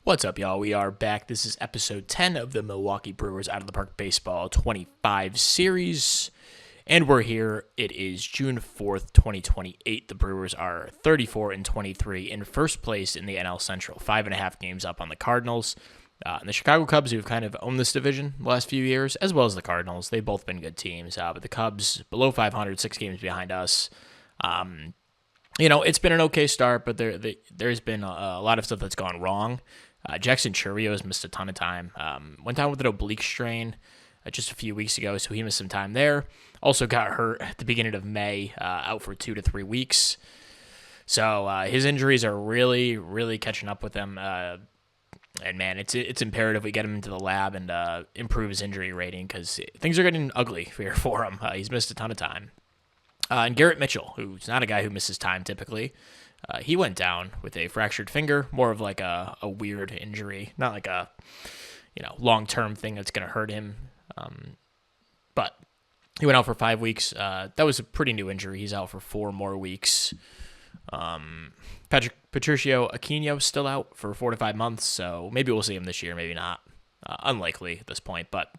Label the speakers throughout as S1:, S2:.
S1: What's up, y'all? We are back. This is episode 10 of the Milwaukee Brewers Out of the Park Baseball 25 series. And we're here. It is June 4th, 2028. The Brewers are 34-23 in first place in the NL Central, 5.5 games up on the Cardinals. And the Chicago Cubs, who've kind of owned this division the last few years, as well as the Cardinals, they've both been good teams. But the Cubs, below 500, 6 games behind us. It's been an okay start, but there's been a lot of stuff that's gone wrong. Jackson Chourio has missed a ton of time. Went down with an oblique strain just a few weeks ago, so he missed some time there. Also got hurt at the beginning of May, out for 2 to 3 weeks. So his injuries are really, really catching up with him. And man, it's imperative we get him into the lab and improve his injury rating because things are getting ugly here for him. He's missed a ton of time. And Garrett Mitchell, who's not a guy who misses time typically, he went down with a fractured finger, more of like a weird injury, not like a long-term thing that's going to hurt him. But he went out for 5 weeks. That was a pretty new injury. He's out for 4 more weeks. Patricio Aquino's still out for 4 to 5 months, so maybe we'll see him this year, maybe not. Unlikely at this point, but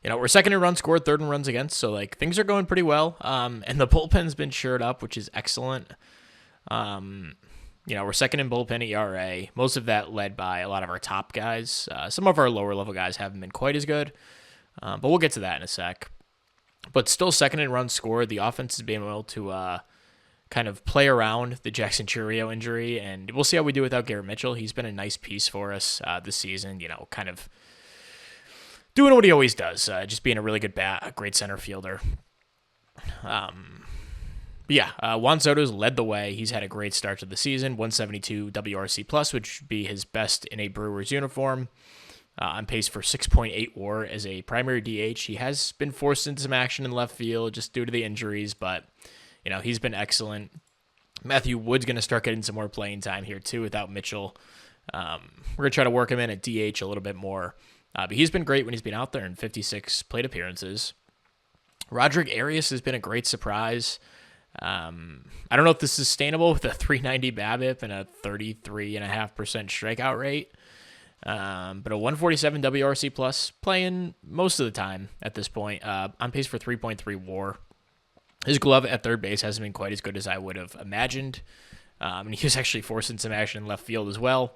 S1: we're second in runs scored, third in runs against, so things are going pretty well. And the bullpen's been shored up, which is excellent. We're second in bullpen ERA, most of that led by a lot of our top guys. Some of our lower level guys haven't been quite as good, but we'll get to that in a sec. But still second in runs scored. The offense has been able to kind of play around the Jackson Chourio injury, and we'll see how we do without Garrett Mitchell. He's been a nice piece for us this season, kind of doing what he always does, just being a really good bat, a great center fielder. Juan Soto's led the way. He's had a great start to the season, 172 WRC+, which would be his best in a Brewers uniform. On pace for 6.8 WAR as a primary DH. He has been forced into some action in left field just due to the injuries, but he's been excellent. Matthew Wood's going to start getting some more playing time here too without Mitchell. We're going to try to work him in at DH a little bit more. But he's been great when he's been out there in 56 plate appearances. Roderick Arias has been a great surprise. I don't know if this is sustainable with a 390 BABIP and a 33.5% strikeout rate. But a 147 WRC plus playing most of the time at this point, on pace for 3.3 WAR. His glove at third base hasn't been quite as good as I would have imagined. And he was actually forcing some action in left field as well.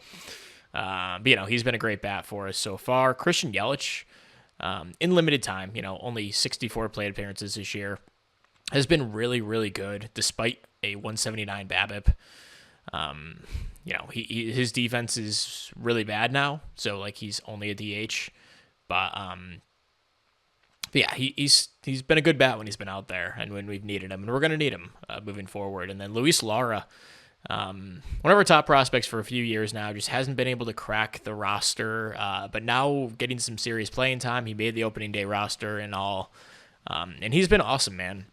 S1: But he's been a great bat for us so far. Christian Yelich, in limited time, only 64 plate appearances this year, has been really, really good despite a 179 BABIP. His defense is really bad now, so he's only a DH. He's been a good bat when he's been out there and when we've needed him, and we're going to need him moving forward. And then Luis Lara, one of our top prospects for a few years now, just hasn't been able to crack the roster, but now getting some serious playing time. He made the opening day roster and all, and he's been awesome, man.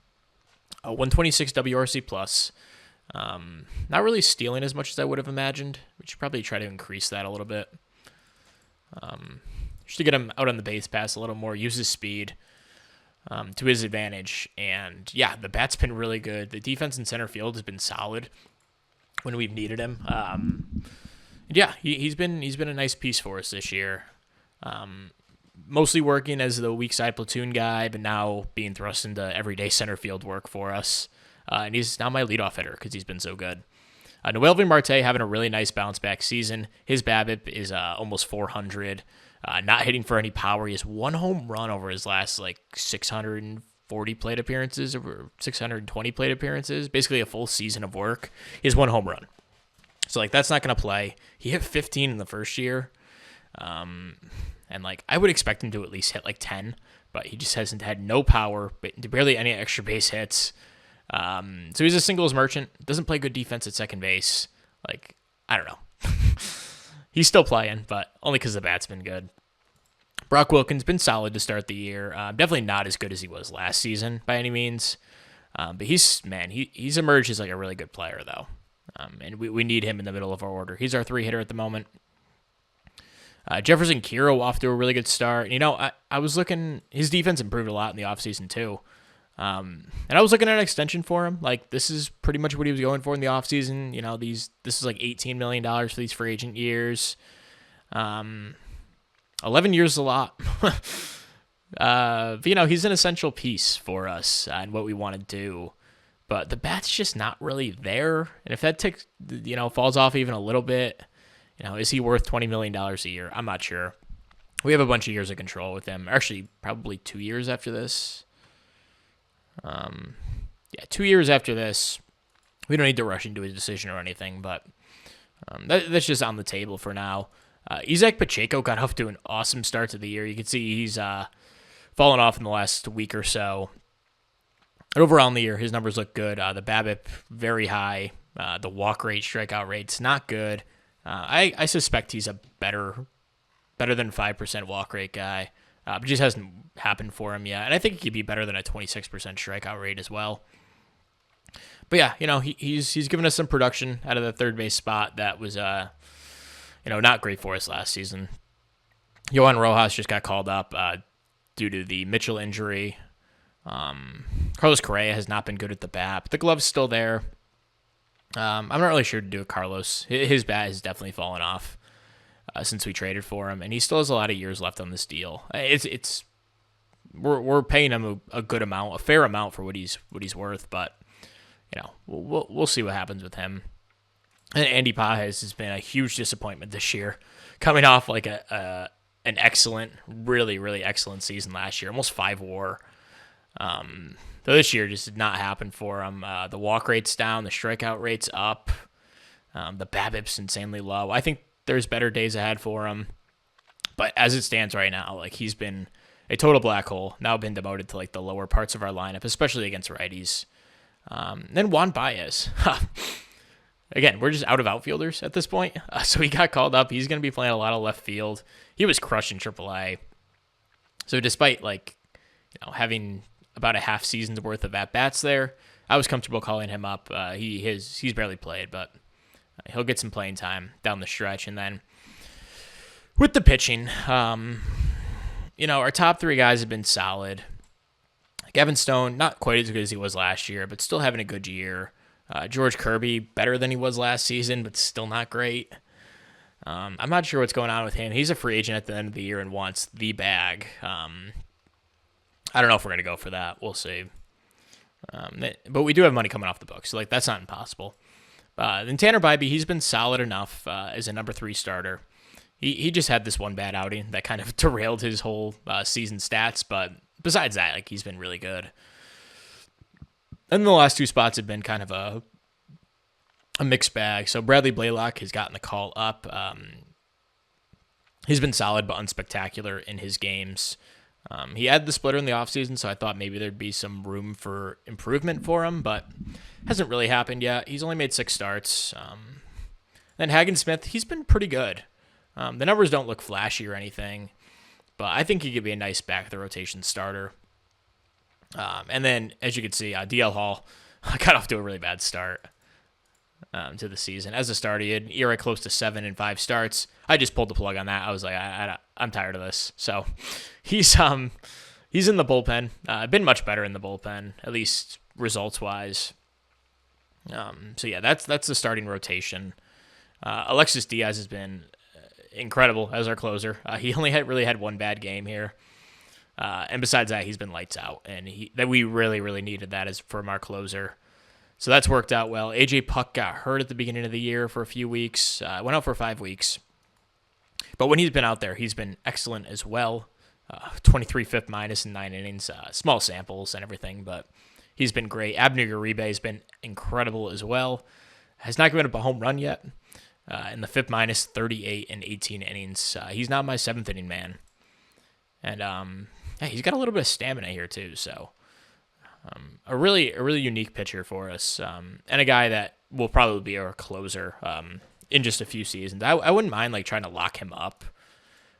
S1: 126 WRC plus. Not really stealing as much as I would have imagined. We should probably try to increase that a little bit. Just to get him out on the base pass a little more, use his speed to his advantage. And the bat's been really good. The defense in center field has been solid when we've needed him. He's been a nice piece for us this year. Mostly working as the weak side platoon guy, but now being thrust into everyday center field work for us. And he's now my leadoff hitter because he's been so good. Noelvi Marte having a really nice bounce back season. His BABIP is almost 400. Not hitting for any power. He has 1 home run over his last 640 plate appearances or 620 plate appearances. Basically a full season of work. He has 1 home run. So that's not going to play. He hit 15 in the first year. And I would expect him to at least hit 10, but he just hasn't had no power, barely any extra base hits. So he's a singles merchant, doesn't play good defense at second base. I don't know. He's still playing, but only because the bat's been good. Brock Wilkins been solid to start the year. Definitely not as good as he was last season by any means. But he's emerged as a really good player though. And we need him in the middle of our order. He's our 3-hitter at the moment. Jefferson Kiro off to a really good start. I was looking, his defense improved a lot in the offseason too. And I was looking at an extension for him. Like, this is pretty much what he was going for in the offseason. This is like $18 million for these free agent years. 11 years is a lot. But, he's an essential piece for us and what we want to do. But the bat's just not really there. And if that falls off even a little bit, is he worth $20 million a year? I'm not sure. We have a bunch of years of control with him. Actually, probably 2 years after this. 2 years after this. We don't need to rush into a decision or anything, but that's just on the table for now. Isaac Pacheco got off to an awesome start to the year. You can see he's fallen off in the last week or so. Overall in the year, his numbers look good. The BABIP, very high. The walk rate, strikeout rate's not good. I suspect he's a better than 5% walk rate guy. But just hasn't happened for him yet. And I think he could be better than a 26% strikeout rate as well. But yeah, he's given us some production out of the third base spot that was not great for us last season. Yohan Rojas just got called up due to the Mitchell injury. Carlos Correa has not been good at the bat, but the glove's still there. I'm not really sure to do with Carlos. His bat has definitely fallen off since we traded for him, and he still has a lot of years left on this deal. We're paying him a good amount, a fair amount for what he's worth, but we'll see what happens with him. And Andy Pages has been a huge disappointment this year, coming off like an excellent, really, really excellent season last year, almost 5 WAR. Though this year just did not happen for him. The walk rate's down, the strikeout rate's up, the BABIP's insanely low. I think there's better days ahead for him, but as it stands right now, like, he's been a total black hole. Now been demoted to like the lower parts of our lineup, especially against righties. Then Juan Baez. Again, we're just out of outfielders at this point. So he got called up. He's going to be playing a lot of left field. He was crushed in AAA. So despite having about a half season's worth of at-bats there, I was comfortable calling him up. He's barely played, but he'll get some playing time down the stretch. And then with the pitching, our top 3 guys have been solid. Gavin Stone, not quite as good as he was last year, but still having a good year. George Kirby, better than he was last season, but still not great. I'm not sure what's going on with him. He's a free agent at the end of the year and wants the bag. I don't know if we're going to go for that. We'll see. But we do have money coming off the books, so that's not impossible. Then Tanner Bybee, he's been solid enough as a number 3 starter. He just had this one bad outing that kind of derailed his whole season stats, but besides that, he's been really good. And the last 2 spots have been kind of a mixed bag. So Bradley Blaylock has gotten the call up. He's been solid but unspectacular in his games. He had the splitter in the offseason, so I thought maybe there'd be some room for improvement for him, but hasn't really happened yet. He's only made 6 starts. Then Hagen Smith, he's been pretty good. The numbers don't look flashy or anything, but I think he could be a nice back of the rotation starter. And then, as you can see, DL Hall got off to a really bad start to the season. As a starter, he had an ERA close to 7 in 5 starts. I just pulled the plug on that. I was like, I'm tired of this. So he's in the bullpen. Been much better in the bullpen, at least results-wise. So yeah, that's the starting rotation. Alexis Diaz has been incredible as our closer. He only really had 1 bad game here. And besides that, he's been lights out, and that we really, really needed that as from our closer. So that's worked out well. AJ Puck got hurt at the beginning of the year for a few weeks. Went out for 5 weeks. But when he's been out there, he's been excellent as well. 23 fifth minus in 9 innings, small samples and everything, but he's been great. Abner Uribe has been incredible as well. Has not given up a home run yet. In the 5th minus, 38 in 18 innings. He's not my 7th inning man. And he's got a little bit of stamina here too. So a really unique pitcher for us, and a guy that will probably be our closer in just a few seasons. I wouldn't mind trying to lock him up.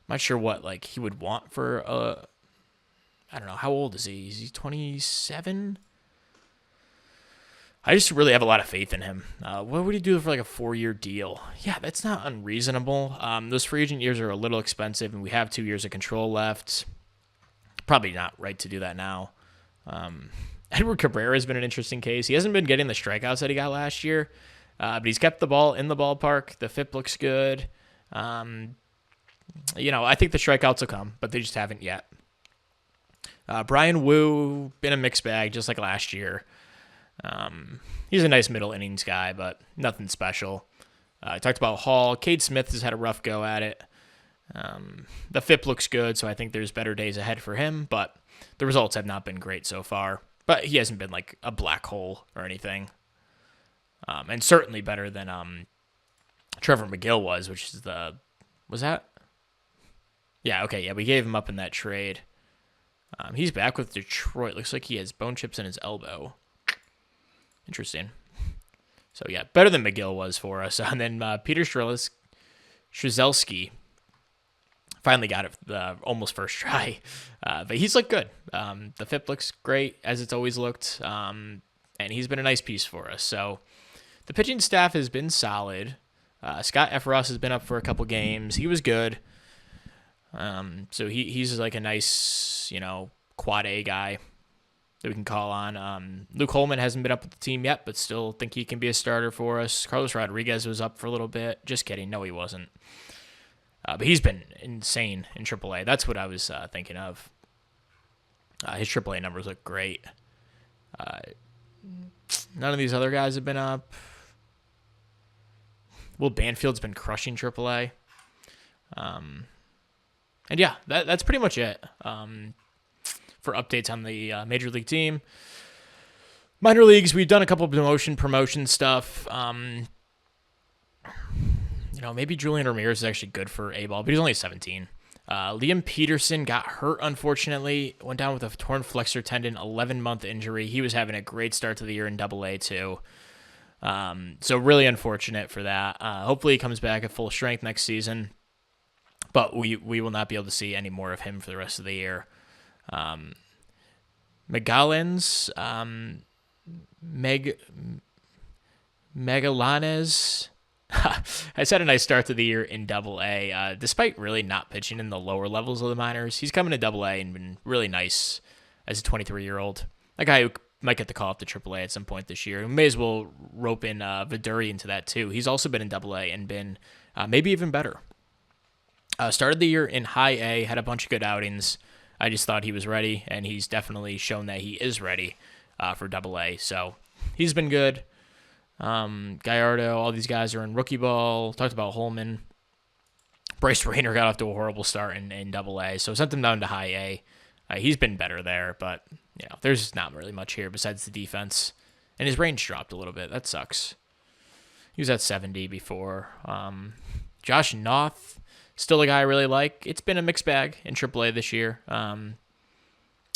S1: I'm not sure what he would want for I don't know, how old is he? Is he 27? I just really have a lot of faith in him. What would he do for a 4-year deal? Yeah, that's not unreasonable. Those free agent years are a little expensive, and we have 2 years of control left. Probably not right to do that now. Edward Cabrera has been an interesting case. He hasn't been getting the strikeouts that he got last year, but he's kept the ball in the ballpark. The FIP looks good. I think the strikeouts will come, but they just haven't yet. Brian Wu, been a mixed bag, just like last year. He's a nice middle innings guy, but nothing special. I talked about Hall. Cade Smith has had a rough go at it. The FIP looks good, so I think there's better days ahead for him, but the results have not been great so far. But he hasn't been like a black hole or anything. And certainly better than Trevor McGill was, which is was that? Yeah, okay, yeah, we gave him up in that trade. He's back with Detroit. Looks like he has bone chips in his elbow. Interesting. So, yeah, better than McGill was for us. And then Peter Strzelski finally got it almost first try. But he's looked good. The FIP looks great, as it's always looked. And he's been a nice piece for us. So, the pitching staff has been solid. Scott Efros has been up for a couple games. He was good. So he's like a nice, quad A guy that we can call on. Luke Holman hasn't been up with the team yet, but still think he can be a starter for us. Carlos Rodriguez was up for a little bit. Just kidding. No, he wasn't. But he's been insane in AAA. That's what I was thinking of. His AAA numbers look great. None of these other guys have been up. Will Banfield's been crushing AAA. And yeah, that's pretty much it for updates on the Major League team. Minor leagues, we've done a couple of promotion stuff. Maybe Julian Ramirez is actually good for A-ball, but he's only 17. Liam Peterson got hurt, unfortunately. Went down with a torn flexor tendon, 11-month injury. He was having a great start to the year in Double-A too. So really unfortunate for that. Hopefully he comes back at full strength next season. But we will not be able to see any more of him for the rest of the year. Megalans, Megalanes has had a nice start to the year in Double-A. Despite really not pitching in the lower levels of the minors, he's coming to Double-A and been really nice as a 23-year-old. A guy who might get the call up to AAA at some point this year. We may as well rope in Viduri into that too. He's also been in Double-A and been maybe even better. Started the year in High A, had a bunch of good outings. I just thought he was ready, and he's definitely shown that he is ready for Double-A. So he's been good. Gallardo, all these guys are in rookie ball. Talked about Holman. Bryce Rayner got off to a horrible start in Double-A, so sent him down to High A. He's been better there, but there's not really much here besides the defense. And his range dropped a little bit. That sucks. He was at 70 before. Josh Noth, still a guy I really like. It's been a mixed bag in AAA this year. And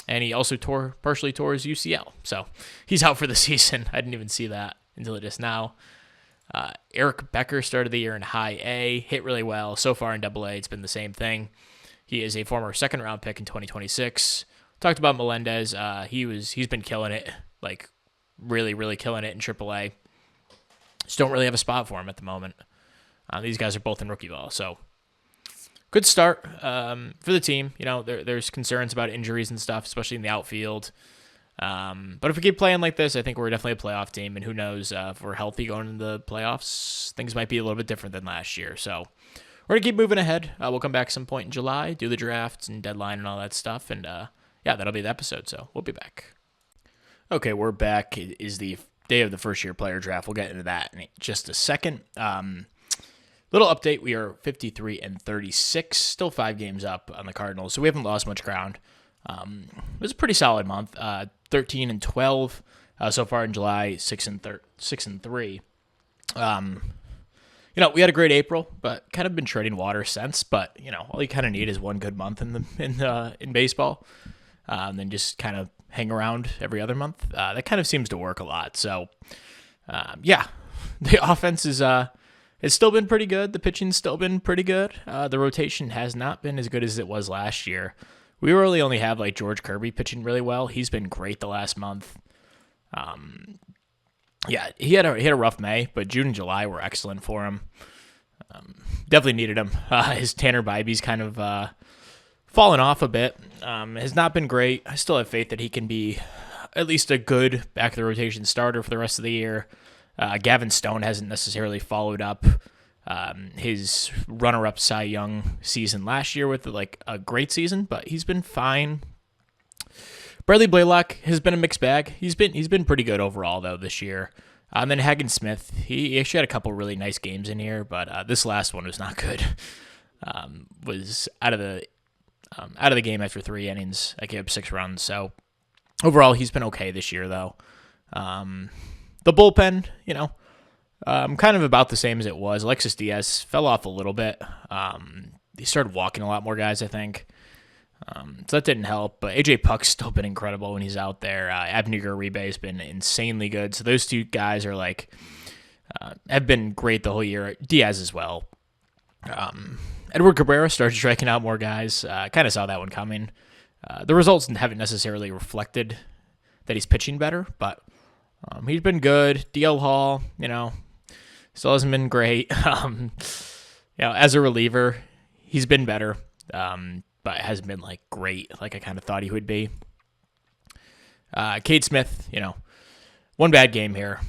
S1: he also partially tore his UCL. So he's out for the season. I didn't even see that until just now. Eric Becker started the year in High A. Hit really well. So far in Double-A, it's been the same thing. He is a former second-round pick in 2026. Talked about Melendez. He's been killing it. Like, really, really killing it in AAA. Just don't really have a spot for him at the moment. These guys are both in rookie ball. So good start for the team. There's concerns about injuries and stuff, especially in the outfield. But if we keep playing like this, I think we're definitely a playoff team. And who knows, if we're healthy going into the playoffs, things might be a little bit different than last year. So we're going to keep moving ahead. We'll come back some point in July, do the drafts and deadline and all that stuff. And that'll be the episode. So we'll be back. Okay, we're back. It is the day of the first-year player draft. We'll get into that in just a second. Little update, we are 53-36, still 5 games up on the Cardinals, so we haven't lost much ground. It was a pretty solid month, 13-12 so far in July, 6-3. We had a great April, but kind of been treading water since. But all you kind of need is one good month in baseball, and then just kind of hang around every other month. That kind of seems to work a lot. So, the offense is. It's still been pretty good. The pitching's still been pretty good. The rotation has not been as good as it was last year. We really only have George Kirby pitching really well. He's been great the last month. He had a rough May, but June and July were excellent for him. Definitely needed him. His Tanner Bybee's kind of fallen off a bit. Has not been great. I still have faith that he can be at least a good back of the rotation starter for the rest of the year. Gavin Stone hasn't necessarily followed up his runner-up Cy Young season last year with like a great season, but he's been fine. Bradley Blaylock has been a mixed bag. He's been pretty good overall though this year. And then Hagen Smith, he actually had a couple really nice games in here, but this last one was not good. Was out of the game after 3 innings. I gave up 6 runs. So overall, he's been okay this year though. The bullpen, kind of about the same as it was. Alexis Diaz fell off a little bit. He started walking a lot more guys, I think. So that didn't help, but AJ Puck's still been incredible when he's out there. Abner Uribe has been insanely good. So those two guys are have been great the whole year. Diaz as well. Edward Cabrera started striking out more guys. Kind of saw that one coming. The results haven't necessarily reflected that he's pitching better, but he's been good. DL Hall, still hasn't been great. As a reliever, he's been better. But hasn't been great, like I kind of thought he would be. Cade Smith, one bad game here.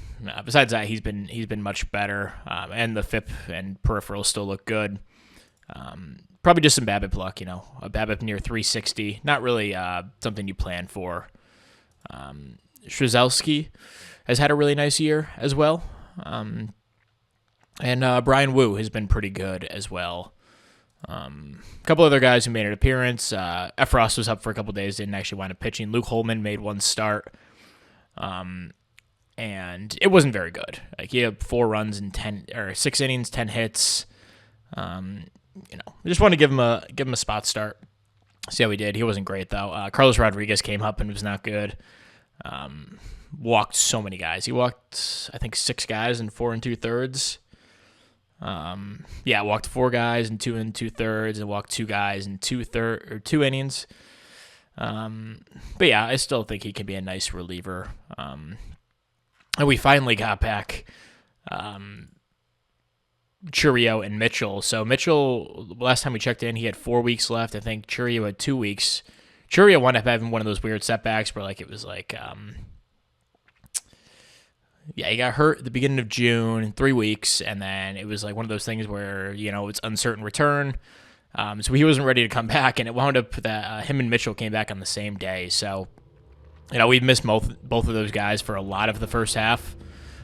S1: Besides that, he's been much better, and the FIP and peripherals still look good. Probably just some BABIP luck, a BABIP near 360, not really something you plan for. Strzelski has had a really nice year as well, and Brian Wu has been pretty good as well. A couple other guys who made an appearance. Efros was up for a couple days, didn't actually wind up pitching. Luke Holman made one start, and it wasn't very good. He had 4 runs in 6 innings, 10 hits. I just want to give him a spot start. See how he did. He wasn't great though. Carlos Rodriguez came up and was not good. Walked so many guys. He walked, I think, 6 guys in 4 2/3. Walked 4 guys in 2 2/3, and walked 2 guys in 2 innings. But yeah, I still think he can be a nice reliever. And we finally got back Churio and Mitchell. So Mitchell, last time we checked in, he had 4 weeks left. I think Churio had 2 weeks. Churio wound up having one of those weird setbacks where it was he got hurt at the beginning of June, 3 weeks, and then it was one of those things where, it's uncertain return. So he wasn't ready to come back, and it wound up that him and Mitchell came back on the same day. So, we've missed both of those guys for a lot of the first half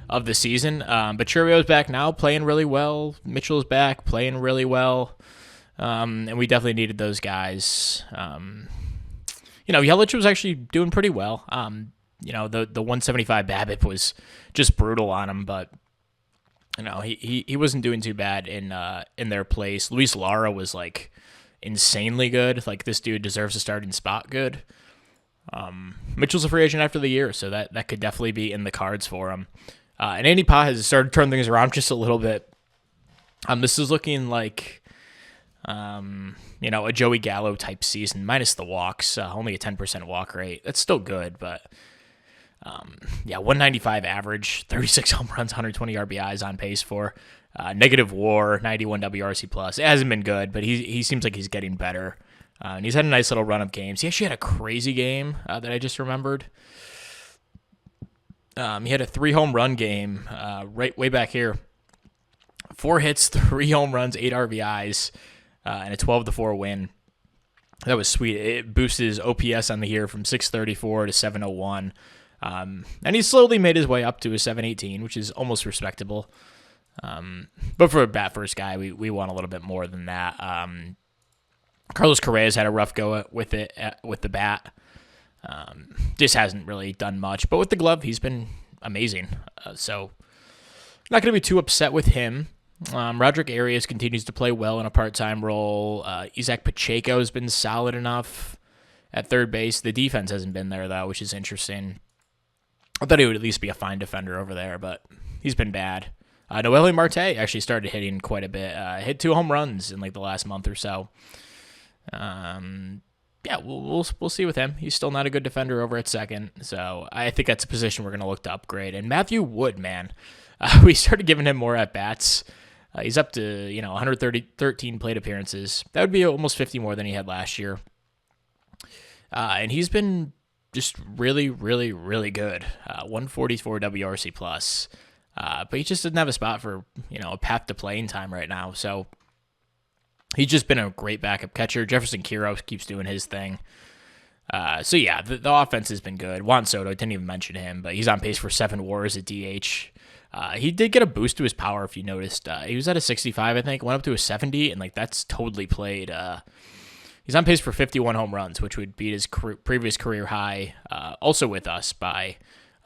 S1: of the season. But Churio's back now, playing really well. Mitchell's back, playing really well. And we definitely needed those guys. Yelich was actually doing pretty well. The 175 BABIP was just brutal on him, but he wasn't doing too bad in their place. Luis Lara was insanely good. This dude deserves a starting spot good. Mitchell's a free agent after the year, so that could definitely be in the cards for him. And Andy Pa has started to turn things around just a little bit. This is looking like a Joey Gallo type season, minus the walks, only a 10% walk rate. That's still good, but 195 average, 36 home runs, 120 RBIs on pace for. Negative WAR, 91 WRC plus. It hasn't been good, but he seems like he's getting better. And he's had a nice little run of games. He actually had a crazy game that I just remembered. He had a 3 home run game way back here. 4 hits, 3 home runs, 8 RBIs, and a 12-4 win. That was sweet. It boosted his OPS on the year from 634 to 701. And he slowly made his way up to a 718, which is almost respectable. But for a bat first guy, we want a little bit more than that. Carlos Correa's had a rough go with the bat. Just hasn't really done much. But with the glove, he's been amazing. So not going to be too upset with him. Roderick Arias continues to play well in a part-time role. Isaac Pacheco has been solid enough at third base. The defense hasn't been there, though, which is interesting. I thought he would at least be a fine defender over there, but he's been bad. Noelvi Marte actually started hitting quite a bit. Hit 2 home runs in the last month or so. We'll see with him. He's still not a good defender over at second, so I think that's a position we're going to look to upgrade. And Matthew Wood, man, we started giving him more at-bats. He's up to 113 plate appearances. That would be almost 50 more than he had last year. And he's been just really, really, really good. 144 WRC plus. But he just doesn't have a spot for, a path to playing time right now. So he's just been a great backup catcher. Jefferson Kiros keeps doing his thing. So yeah, the offense has been good. Juan Soto, I didn't even mention him, but he's on pace for 7 WARs at DH. He did get a boost to his power, if you noticed. He was at a 65, I think, went up to a 70, and that's totally played. He's on pace for 51 home runs, which would beat his previous career high, also with us, by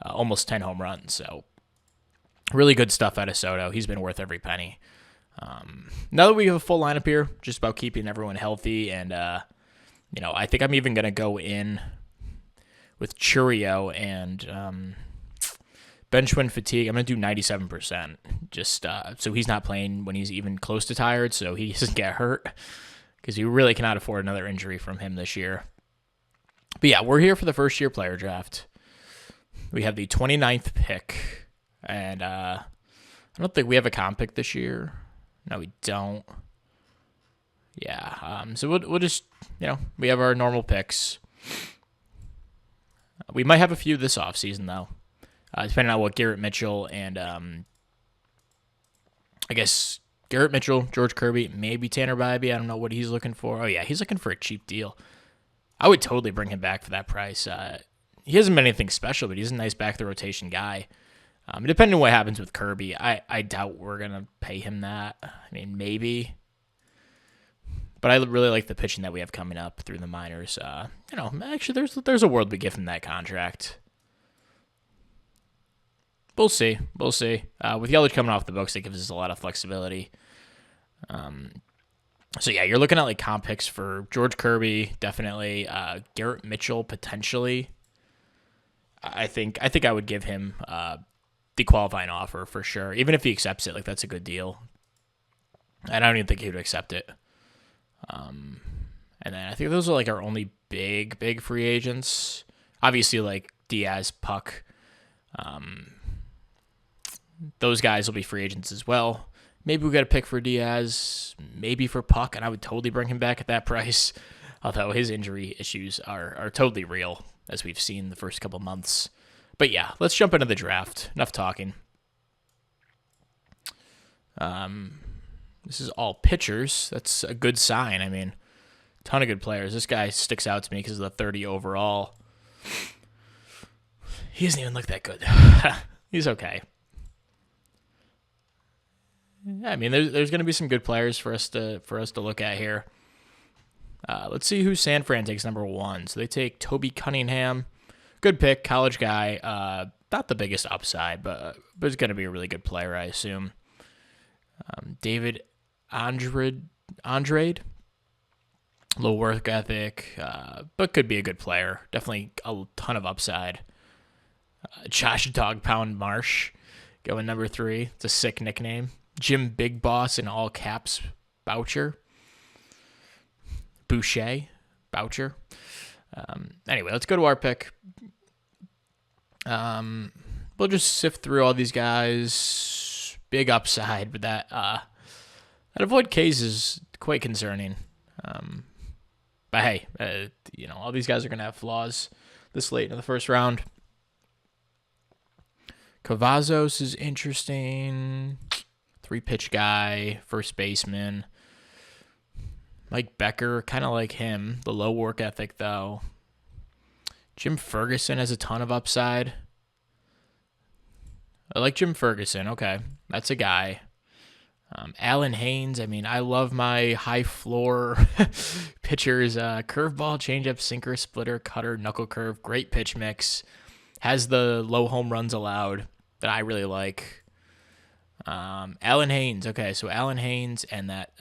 S1: almost 10 home runs. So really good stuff out of Soto. He's been worth every penny. Now that we have a full lineup here, just about keeping everyone healthy, and I think I'm even going to go in with Churio and bench when fatigue. I'm going to do 97%, just so he's not playing when he's even close to tired, so he doesn't get hurt, because you really cannot afford another injury from him this year. But yeah, we're here for the first-year player draft. We have the 29th pick, and I don't think we have a comp pick this year. No, we don't. Yeah, so we'll just, we have our normal picks. We might have a few this offseason, though, depending on what Garrett Mitchell and, I guess, Garrett Mitchell, George Kirby, maybe Tanner Bybee. I don't know what he's looking for. Oh, yeah, he's looking for a cheap deal. I would totally bring him back for that price. He hasn't been anything special, but he's a nice back-the-rotation guy. Depending on what happens with Kirby, I doubt we're going to pay him that. I mean, maybe. But I really like the pitching that we have coming up through the minors. Actually, there's a world we give him that contract. We'll see. With Yelich coming off the books, it gives us a lot of flexibility. So yeah, you're looking at comp picks for George Kirby, definitely. Garrett Mitchell, potentially. I think I would give him the qualifying offer for sure. Even if he accepts it, that's a good deal. And I don't even think he would accept it. And then I think those are our only big free agents. Obviously, Diaz, Puck. Those guys will be free agents as well. Maybe we got a pick for Diaz, maybe for Puck, and I would totally bring him back at that price. Although his injury issues are totally real, as we've seen the first couple months. But yeah, let's jump into the draft. Enough talking. This is all pitchers. That's a good sign. I mean, ton of good players. This guy sticks out to me because of the 30 overall. He doesn't even look that good. He's okay. I mean, there's going to be some good players for us to look at here. Let's see who San Fran takes number 1. So they take Toby Cunningham. Good pick, college guy. Not the biggest upside, but he's going to be a really good player, I assume. David Andrade. Low work ethic, but could be a good player. Definitely a ton of upside. Josh Dog Pound Marsh going number 3. It's a sick nickname. Jim Big Boss in all caps Boucher. Anyway, let's go to our pick. We'll just sift through all these guys. Big upside, but that avoid case is quite concerning. But hey, all these guys are going to have flaws this late in the first round. Cavazos is interesting. 3-pitch guy, first baseman. Mike Becker, kind of like him. The low work ethic, though. Jim Ferguson has a ton of upside. I like Jim Ferguson. Okay, that's a guy. Alan Haynes, I mean, I love my high floor pitchers. Curveball, changeup, sinker, splitter, cutter, knuckle curve. Great pitch mix. Has the low home runs allowed that I really like. Alan Haynes. Okay, so Alan Haynes and that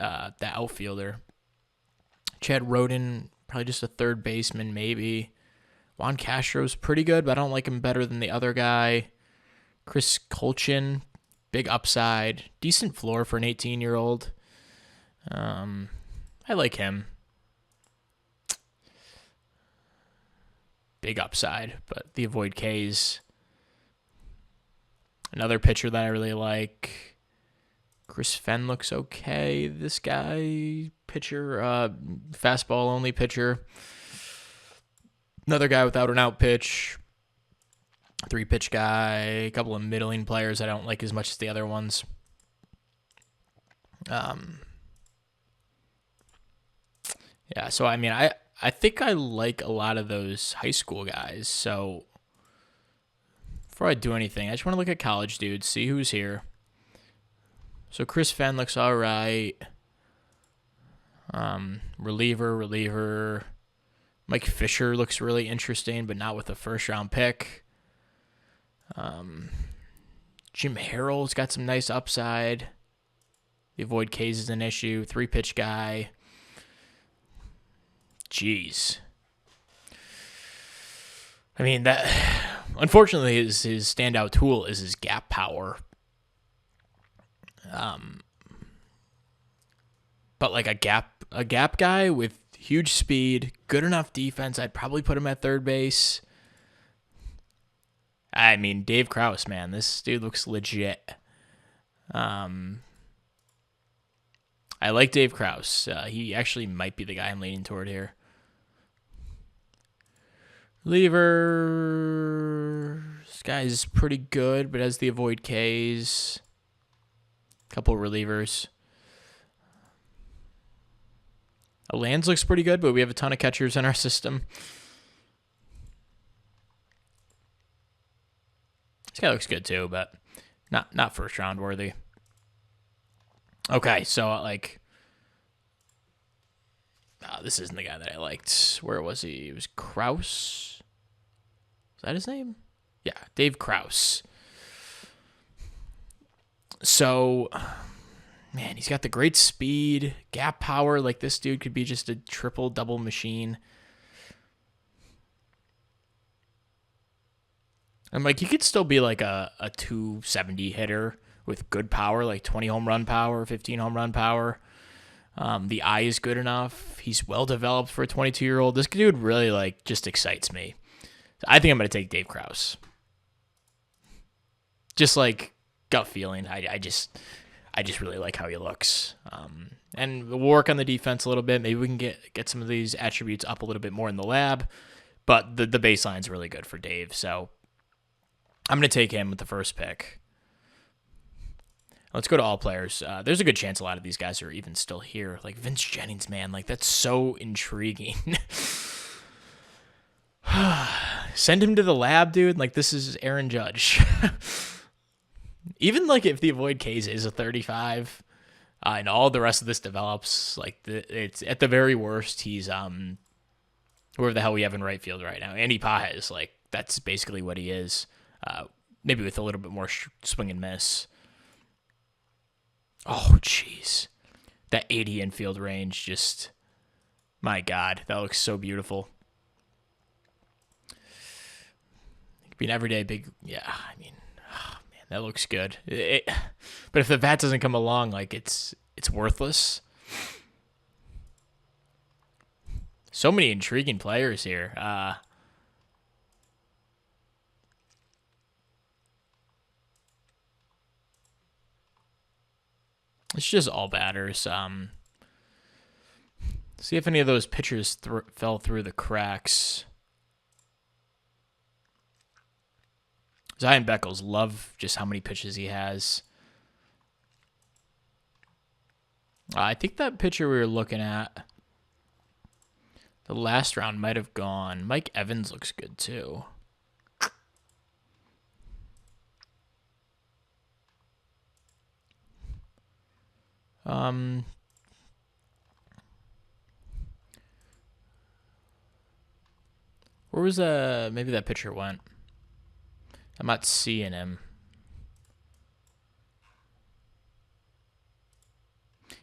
S1: outfielder. Chad Roden, probably just a third baseman, maybe. Juan Castro's pretty good, but I don't like him better than the other guy. Chris Colchin, big upside. Decent floor for an 18-year-old. I like him. Big upside, but the avoid Ks. Another pitcher that I really like. Chris Fenn looks okay. This guy, pitcher, fastball only pitcher. Another guy without an out pitch. 3-pitch guy. A couple of middling players I don't like as much as the other ones. Yeah, so I mean, I think I like a lot of those high school guys. So before I do anything, I just want to look at college dudes, see who's here. So Chris Fenn looks all right. Reliever. Mike Fisher looks really interesting, but not with a first-round pick. Jim Harrell's got some nice upside. The avoid K's is an issue. 3-pitch guy. Jeez. I mean, that unfortunately his standout tool is his gap power. But like a gap guy with huge speed, good enough defense, I'd probably put him at third base. I mean, Dave Krause, man, this dude looks legit. I like Dave Krause. He actually might be the guy I'm leaning toward here. Reliever, this guy's pretty good, but has the avoid Ks. Couple relievers. Lands looks pretty good, but we have a ton of catchers in our system. This guy looks good too, but not first round worthy. Okay, so like, this isn't the guy that I liked. Where was he? It was Krause. Is that his name? Yeah, Dave Krause. So, man, he's got the great speed, gap power. Like, this dude could be just a triple-double machine. And, like, he could still be, like, a 270 hitter with good power, like 20 home run power, 15 home run power. The eye is good enough. He's well-developed for a 22-year-old. This dude really, like, just excites me. I think I'm going to take Dave Krause. Just, like, gut feeling. I just really like how he looks. And we'll work on the defense a little bit. Maybe we can get some of these attributes up a little bit more in the lab. But the baseline's really good for Dave. So I'm going to take him with the first pick. Let's go to all players. There's a good chance a lot of these guys are even still here. Like Vince Jennings, man. Like, that's so intriguing. Send him to the lab, dude. Like, this is Aaron Judge. Even, like, if the avoid K's is a 35 and all the rest of this develops, like, it's at the very worst, he's whoever the hell we have in right field right now. Andy Pajes, like, that's basically what he is. Maybe with a little bit more swing and miss. Oh, jeez. That 80 infield range, just, my God, that looks so beautiful. It could be an everyday big, yeah, I mean, oh, man, that looks good. But if the bat doesn't come along, like, it's worthless. So many intriguing players here. It's just all batters. See if any of those pitchers fell through the cracks. Zion Beckles, love just how many pitches he has. I think that pitcher we were looking at the last round might have gone. Mike Evans looks good too. Where was maybe that pitcher went? I'm not seeing him.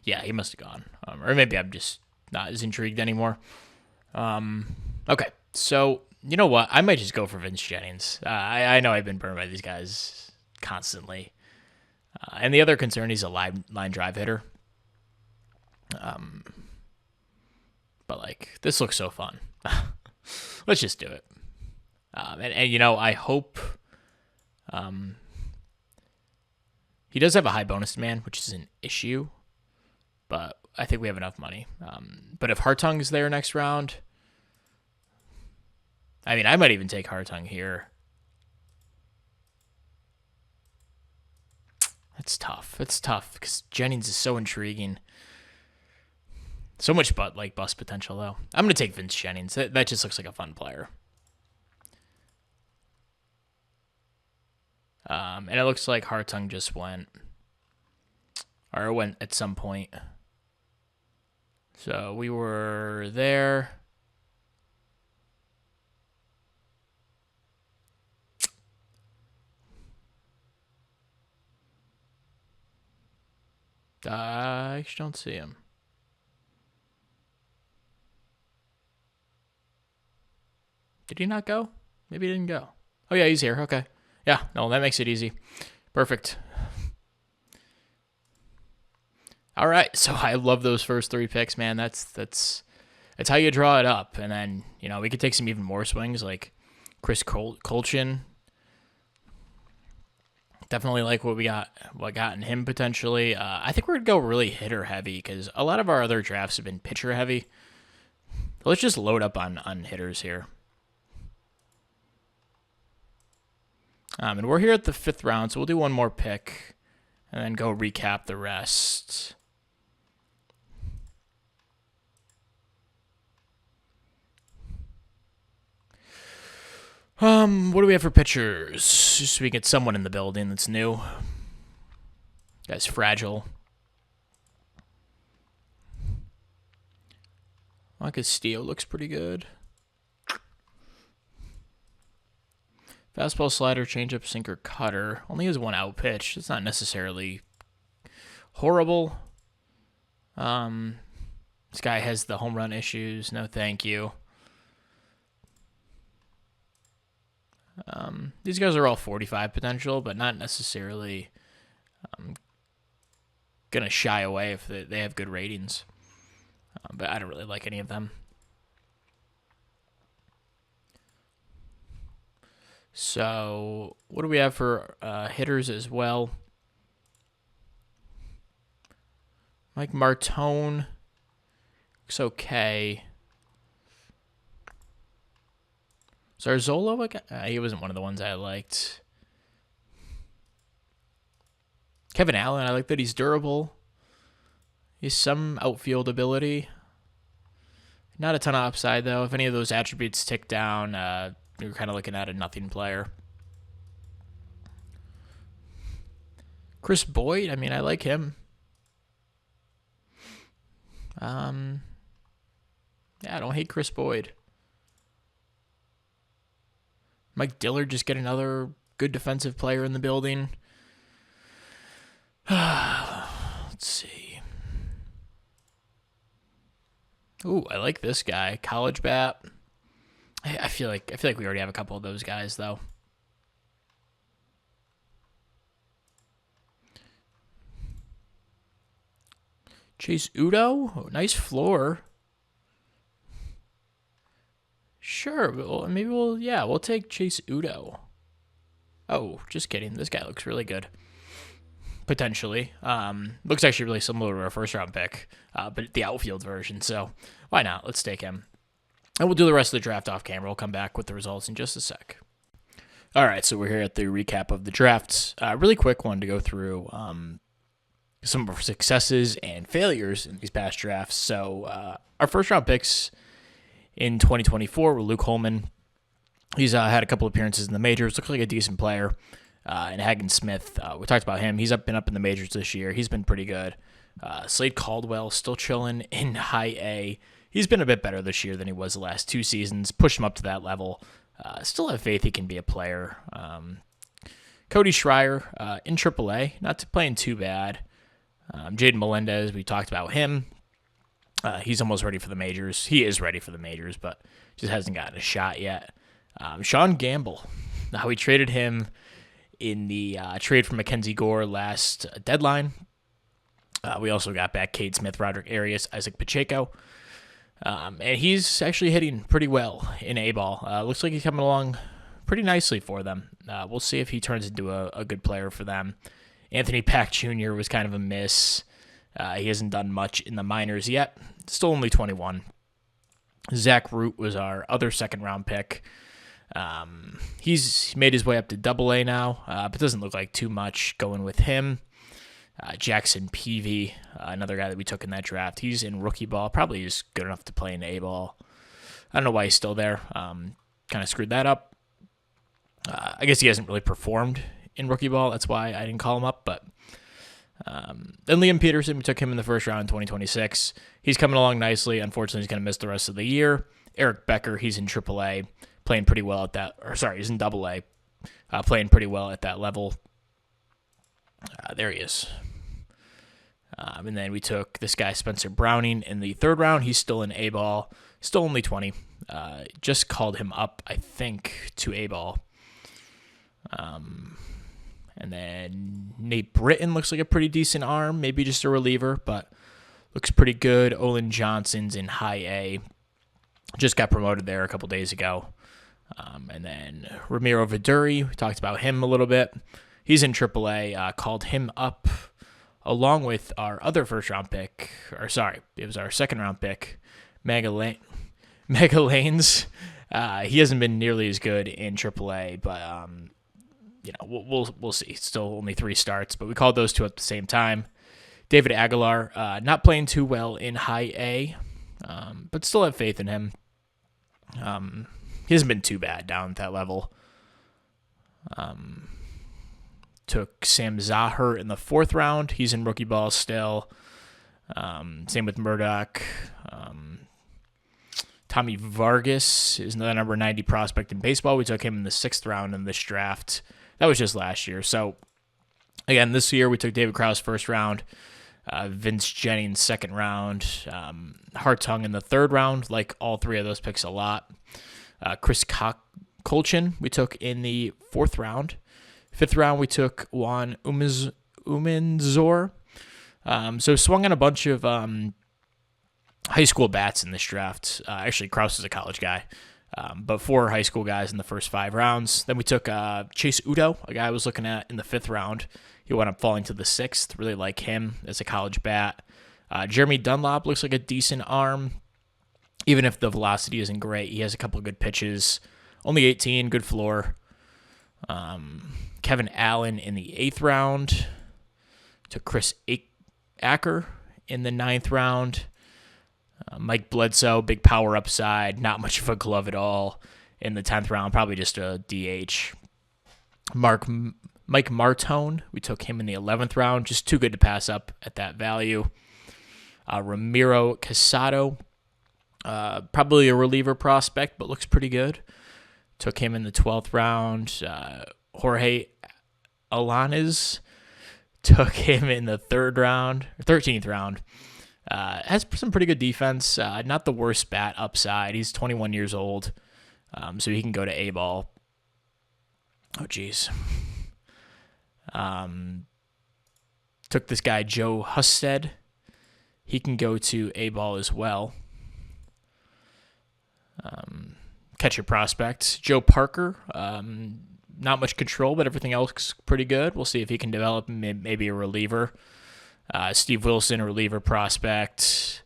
S1: Yeah, he must have gone. Or maybe I'm just not as intrigued anymore. Okay, so you know what? I might just go for Vince Jennings. I know I've been burned by these guys constantly. And the other concern, he's a line drive hitter. But, like, this looks so fun. Let's just do it. And you know, I hope he does have a high bonus demand, which is an issue, but I think we have enough money. But if Hartung is there next round, I mean, I might even take Hartung here. That's tough. It's tough because Jennings is so intriguing. So much bust potential, though. I'm going to take Vince Jennings. That just looks like a fun player. And it looks like Hartung just went. Or went at some point. So we were there. I actually don't see him. Did he not go? Maybe he didn't go. Oh, yeah, he's here. Okay. Yeah, no, that makes it easy. Perfect. All right, so I love those first 3 picks, man. That's how you draw it up. And then, we could take some even more swings, like Chris Colchin. Definitely like what got in him potentially. I think we're going to go really hitter heavy because a lot of our other drafts have been pitcher heavy. Let's just load up on hitters here. And we're here at the 5th round, so we'll do one more pick and then go recap the rest. What do we have for pitchers? Just so we get someone in the building that's new. Guy's fragile. Castillo looks pretty good. Fastball, slider, changeup, sinker, cutter. Only has 1 out pitch. It's not necessarily horrible. This guy has the home run issues. No, thank you. These guys are all 45 potential, but not necessarily going to shy away if they have good ratings. But I don't really like any of them. So what do we have for hitters as well? Mike Martone looks okay. Zarzola, he wasn't one of the ones I liked. Kevin Allen, I like that he's durable. He's some outfield ability. Not a ton of upside, though. If any of those attributes tick down, you're kind of looking at a nothing player. Chris Boyd, I mean, I like him. Yeah, I don't hate Chris Boyd. Mike Dillard, just get another good defensive player in the building. Let's see. Ooh, I like this guy. College bat. I feel like we already have a couple of those guys though. Chase Udo, oh, nice floor. Sure, maybe we'll take Chase Udo. Oh, just kidding. This guy looks really good. Potentially. Looks actually really similar to our 1st round pick, but the outfield version. So why not? Let's take him. And we'll do the rest of the draft off camera. We'll come back with the results in just a sec. All right, so we're here at the recap of the drafts. Really quick one to go through some of our successes and failures in these past drafts. So our 1st round picks in 2024 were Luke Holman. He's had a couple appearances in the majors. Looks like a decent player. And Hagen Smith, we talked about him. He's been up in the majors this year. He's been pretty good. Slade Caldwell still chilling in high A. He's been a bit better this year than he was the last 2 seasons. Pushed him up to that level. Still have faith he can be a player. Cody Schreier in AAA, not playing too bad. Jaden Melendez, we talked about him. He's almost ready for the majors. He is ready for the majors, but just hasn't gotten a shot yet. Sean Gamble. Now, we traded him in the trade for Mackenzie Gore last deadline. We also got back Cade Smith, Roderick Arias, Isaac Pacheco. And he's actually hitting pretty well in A-ball. Looks like he's coming along pretty nicely for them. We'll see if he turns into a good player for them. Anthony Pack Jr. was kind of a miss. He hasn't done much in the minors yet. Still only 21. Zach Root was our other 2nd round pick. He's made his way up to Double-A now, but doesn't look like too much going with him. Jackson Peavy, another guy that we took in that draft. He's in rookie ball, probably is good enough to play in A-ball. I don't know why he's still there. Kind of screwed that up. I guess he hasn't really performed in rookie ball. That's why I didn't call him up. But then Liam Peterson, we took him in the first round in 2026. He's coming along nicely. Unfortunately, he's going to miss the rest of the year. Eric Becker, he's in AAA, playing pretty well at that. Or sorry, he's in AA, playing pretty well at that level. There he is. And then we took this guy, Spencer Browning, in the third round. He's still in A-ball, still only 20. Just called him up, I think, to A-ball. And then Nate Britton looks like a pretty decent arm, maybe just a reliever, but looks pretty good. Olin Johnson's in high A. Just got promoted there a couple days ago. And then Ramiro Viduri, we talked about him a little bit. He's in AAA, called him up along with our other first-round pick, or sorry, it was our second-round pick, Megalanes. He hasn't been nearly as good in AAA, but we'll see. Still only 3 starts, but we called those two at the same time. David Aguilar, not playing too well in high A, but still have faith in him. He hasn't been too bad down at that level. Took Sam Zahar in the 4th round. He's in rookie ball still. Same with Murdoch. Tommy Vargas is another number 90 prospect in baseball. We took him in the 6th round in this draft. That was just last year. So, again, this year we took David Krause 1st round. Vince Jennings 2nd round. Hartung in the 3rd round. Like all 3 of those picks a lot. Chris Colchin we took in the 4th round. 5th round, we took Juan Umenzor. So swung on a bunch of high school bats in this draft. Actually, Krause is a college guy. But 4 high school guys in the first 5 rounds. Then we took Chase Udo, a guy I was looking at in the 5th round. He wound up falling to the 6th. Really like him as a college bat. Jeremy Dunlop looks like a decent arm. Even if the velocity isn't great, he has a couple of good pitches. Only 18, good floor. Kevin Allen in the 8th round. Took Chris Acker in the 9th round. Mike Bledsoe, big power upside, not much of a glove at all in the 10th round, probably just a DH. Mike Martone, we took him in the 11th round, just too good to pass up at that value. Ramiro Casado, probably a reliever prospect, but looks pretty good. Took him in the 12th round. Jorge Alanes, took him in the 13th round. Has some pretty good defense. Not the worst bat upside. He's 21 years old, so he can go to A-ball. Oh, geez. Took this guy, Joe Husted. He can go to A-ball as well. Catcher prospect. Joe Parker. Not much control, but everything else is pretty good. We'll see if he can develop maybe a reliever. Steve Wilson, a reliever prospect.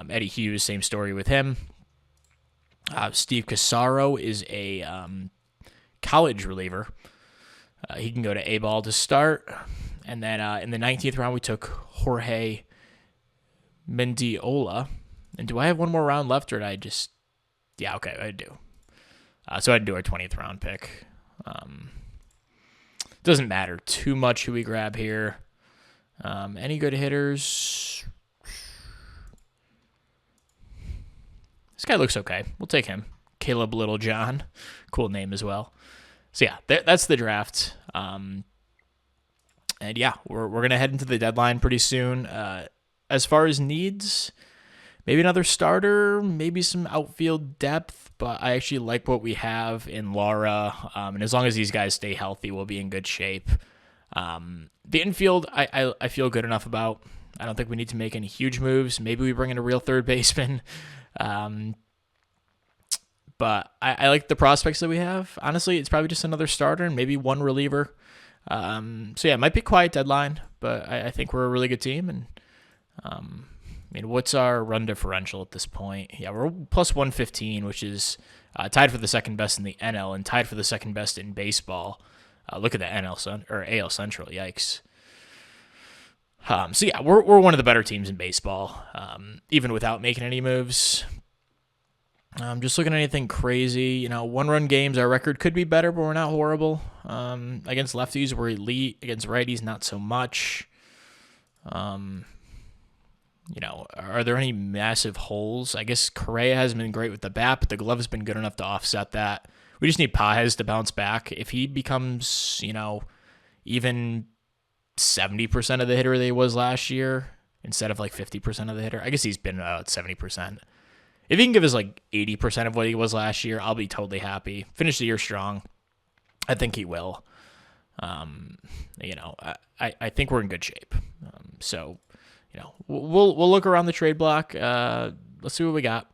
S1: Eddie Hughes, same story with him. Steve Casaro is a college reliever. He can go to A-ball to start. And then in the 19th round, we took Jorge Mendiola. And do I have one more round left, or did I just... Yeah, okay, I do. So I'd do our 20th round pick. Doesn't matter too much who we grab here. Any good hitters? This guy looks okay. We'll take him. Caleb Littlejohn. Cool name as well. So yeah, that's the draft. And yeah, we're going to head into the deadline pretty soon. As far as needs, maybe another starter, maybe some outfield depth, but I actually like what we have in Lara. And as long as these guys stay healthy, we'll be in good shape. The infield, I feel good enough about. I don't think we need to make any huge moves. Maybe we bring in a real third baseman. But I like the prospects that we have. Honestly, it's probably just another starter and maybe one reliever. So yeah, it might be a quiet deadline, but I think we're a really good team, and I mean, what's our run differential at this point? Yeah, we're plus 115, which is tied for the second best in the NL and tied for the second best in baseball. Look at the or AL Central. Yikes. So yeah, we're one of the better teams in baseball, even without making any moves. Just looking at anything crazy. 1-run games, our record could be better, but we're not horrible. Against lefties, we're elite. Against righties, not so much. Are there any massive holes? I guess Correa hasn't been great with the bat, but the glove has been good enough to offset that. We just need Pages to bounce back. If he becomes, even 70% of the hitter that he was last year instead of like 50% of the hitter, I guess he's been about 70%. If he can give us like 80% of what he was last year, I'll be totally happy. Finish the year strong. I think he will. I think we're in good shape. We'll look around the trade block. Let's see what we got.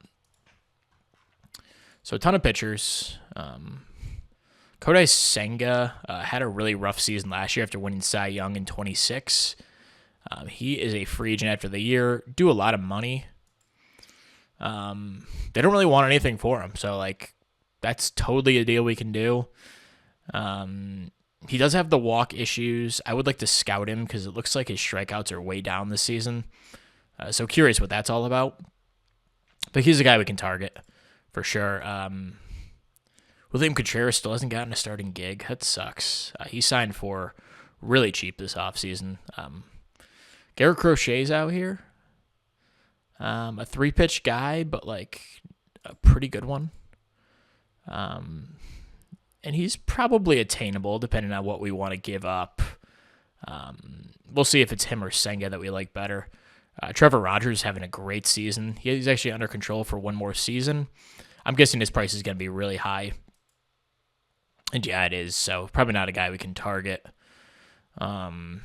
S1: So a ton of pitchers. Kodai Senga had a really rough season last year after winning Cy Young in 26. He is a free agent after the year. Due a lot of money. They don't really want anything for him, so that's totally a deal we can do. He does have the walk issues. I would like to scout him because it looks like his strikeouts are way down this season. So curious what that's all about. But he's a guy we can target for sure. William Contreras still hasn't gotten a starting gig. That sucks. He signed for really cheap this offseason. Garrett Crochet's out here. A 3-pitch guy, but a pretty good one. And he's probably attainable depending on what we want to give up. We'll see if it's him or Senga that we like better. Trevor Rogers is having a great season. He's actually under control for one more season. I'm guessing his price is going to be really high. And yeah, it is. So probably not a guy we can target. Griffin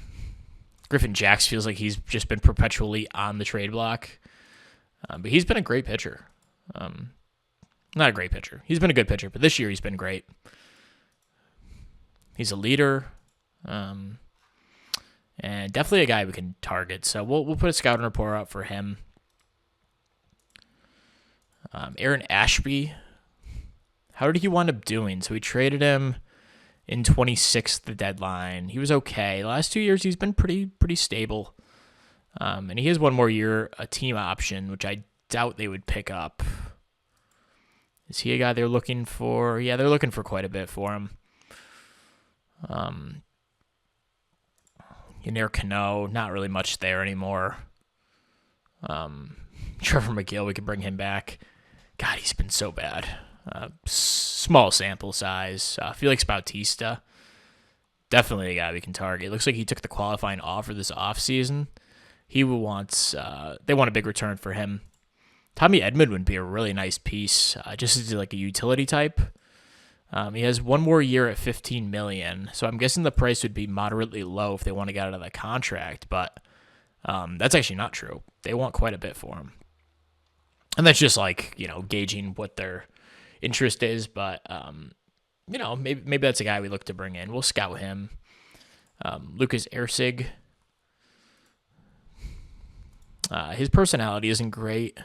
S1: Jax feels like he's just been perpetually on the trade block. But he's been a great pitcher. Not a great pitcher. He's been a good pitcher, but this year he's been great. He's a leader. And definitely a guy we can target. So we'll put a scouting report out for him. Aaron Ashby. How did he wind up doing? So we traded him in 26th, the deadline. He was okay. The last 2 years he's been pretty stable. And he has one more year, a team option, which I doubt they would pick up. Is he a guy they're looking for? Yeah, they're looking for quite a bit for him. Yannier Cano, not really much there anymore. Trevor McGill, we could bring him back. God, he's been so bad. Small sample size. Felix Bautista, definitely a guy we can target. It looks like he took the qualifying offer this offseason. They want a big return for him. Tommy Edman would be a really nice piece, just as like a utility type. He has one more year at $15 million, so I'm guessing the price would be moderately low if they want to get out of the contract, but that's actually not true. They want quite a bit for him. And that's just gauging what their interest is, but maybe that's a guy we look to bring in. We'll scout him. Lucas Erceg. His personality isn't great.